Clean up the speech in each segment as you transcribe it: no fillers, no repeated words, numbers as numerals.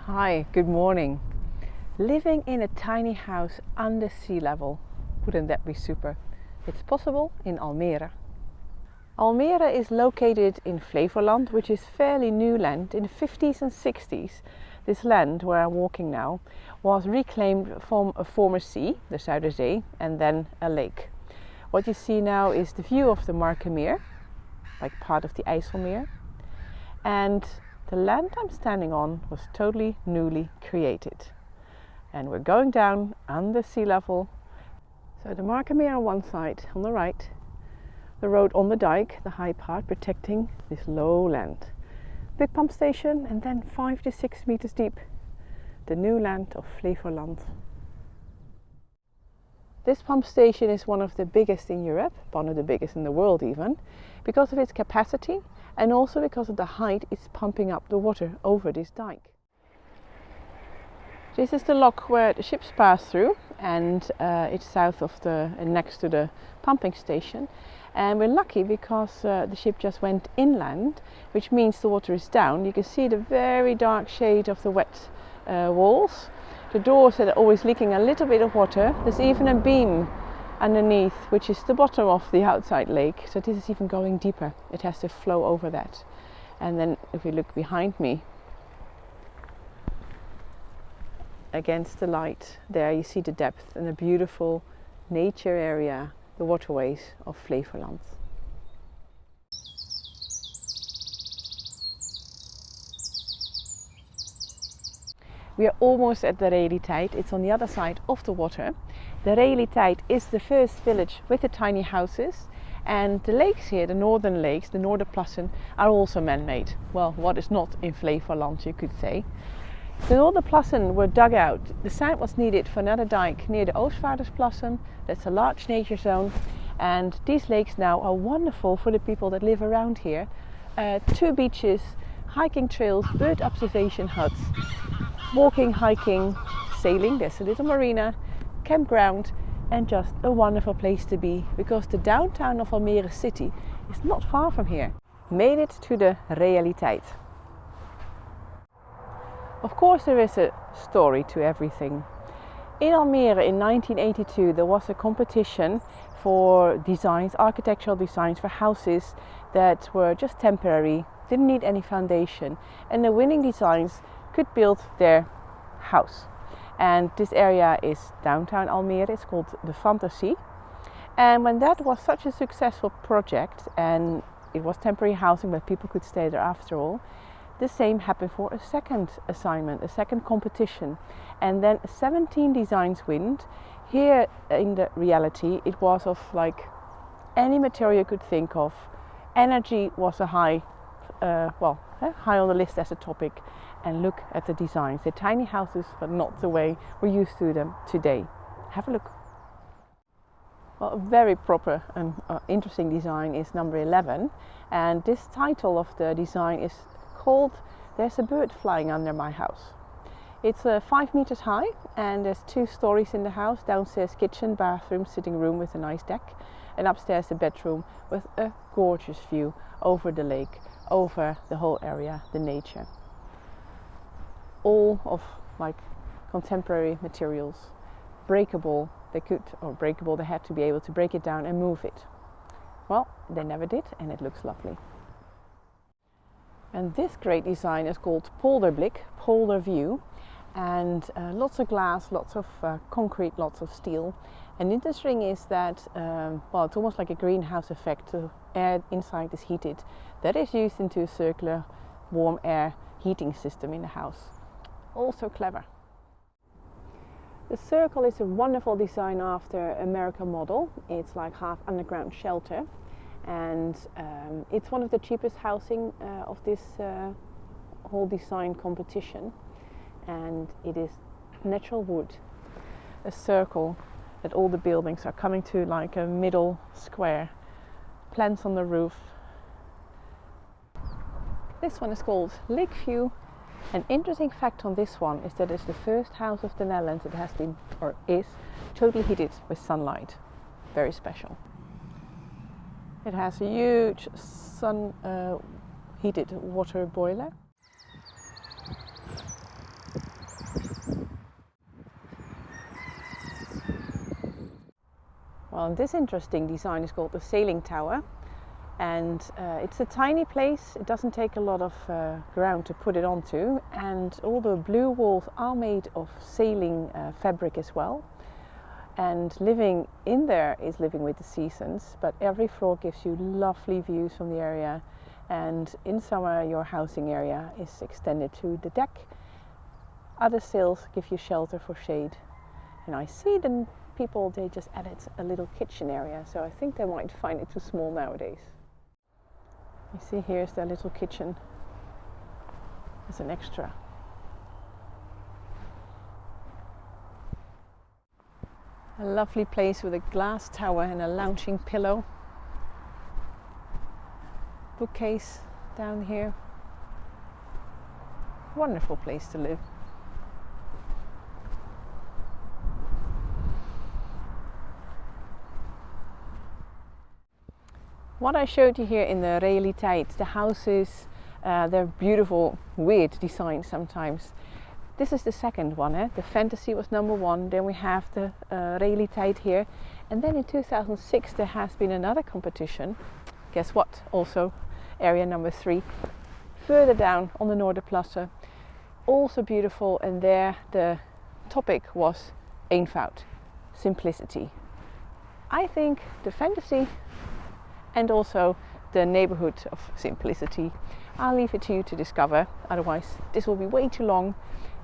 Hi, good morning. Living in a tiny house under sea level, wouldn't that be super? It's possible in Almere. Almere is located in Flevoland, which is fairly new land. In the 50s and 60s, this land where I'm walking now was reclaimed from a former sea, the Zuiderzee, and then a lake. What you see now is the view of the Markermeer, like part of the IJsselmeer, and the land I'm standing on was totally newly created. And we're going down under sea level. So the Markermeer on one side, on the right, the road on the dike, the high part protecting this low land. Big pump station, and then 5 to 6 meters deep, the new land of Flevoland. This pump station is one of the biggest in Europe, one of the biggest in the world even, because of its capacity and also because of the height it's pumping up the water over this dike. This is the lock where the ships pass through, and it's south of next to the pumping station. And we're lucky because the ship just went inland, which means the water is down. You can see the very dark shade of the wet walls. The doors are always leaking a little bit of water. There's even a beam underneath, which is the bottom of the outside lake. So this is even going deeper. It has to flow over that. And then if we look behind me, against the light, there you see the depth and the beautiful nature area, the waterways of Flevoland. We are almost at the Reijersdam. It's on the other side of the water. The Reijersdam is the first village with the tiny houses, and the lakes here, the northern lakes, the Noorderplassen, are also man-made. Well, what is not in Flevoland, you could say. The Noorderplassen were dug out. The site was needed for another dike near the Oostvaardersplassen. That's a large nature zone, and these lakes now are wonderful for the people that live around here. 2 beaches, hiking trails, bird observation huts, walking, hiking, sailing. There's a little marina, campground, and just a wonderful place to be, because the downtown of Almere city is not far from here. Made it to the Reijersdam. Of course there is a story to everything. In Almere in 1982 there was a competition for designs, architectural designs for houses that were just temporary, didn't need any foundation, and the winning designs could build their house. And this area is downtown Almere. It's called the Fantasie. And when that was such a successful project, and it was temporary housing but people could stay there after all, the same happened for a second assignment, a second competition, and then 17 designs won. Here in the reality it was of like any material you could think of. Energy was a high on the list as a topic, and look at the designs. They're tiny houses, but not the way we're used to them today. Have a look. Well, a very proper and interesting design is number 11, and this title of the design is called "There's a Bird Flying Under My House." It's 5 meters high, and there's 2 stories in the house. Downstairs kitchen, bathroom, sitting room with a nice deck, and upstairs a bedroom with a gorgeous view over the lake, over the whole area, the nature. All of like contemporary materials, breakable. They had to be able to break it down and move it. Well, they never did, and it looks lovely. And this great design is called Polderblik, polder view, and lots of glass, lots of concrete, lots of steel. And interesting is that, it's almost like a greenhouse effect. The air inside is heated. That is used into a circular warm air heating system in the house. Also clever. The circle is a wonderful design after American model. It's like half underground shelter, and it's one of the cheapest housing of this whole design competition, and it is natural wood, a circle that all the buildings are coming to, like a middle square, plants on the roof. This one is called Lakeview. An interesting fact on this one is that it's the first house of the Netherlands that has been, or is, totally heated with sunlight. Very special. It has a huge sun heated water boiler. Well, this interesting design is called the Sailing Tower, and it's a tiny place. It doesn't take a lot of ground to put it onto, and all the blue walls are made of sailing fabric as well. And living in there is living with the seasons, but every floor gives you lovely views from the area, and in summer your housing area is extended to the deck. Other sails give you shelter for shade, and I see the people, they just added a little kitchen area, so I think they might find it too small nowadays. You see, here's their little kitchen as an extra. A lovely place with a glass tower and a lounging pillow. Bookcase down here. Wonderful place to live. What I showed you here in the realiteit, the houses, they're beautiful, weird designs sometimes. This is the second one, the fantasy was number one, then we have the realiteit here. And then in 2006 there has been another competition, guess what, also area number 3, further down on the Noorderplassen, also beautiful, and there the topic was eenvoud, simplicity. I think the fantasy and also the neighborhood of simplicity, I'll leave it to you to discover, otherwise this will be way too long,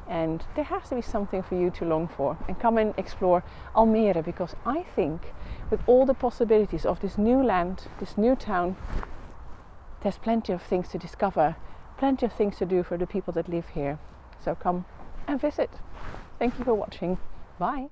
and there has to be something for you to long for. And come and explore Almere, because I think with all the possibilities of this new land, this new town, there's plenty of things to discover, plenty of things to do for the people that live here. So come and visit. Thank you for watching. Bye.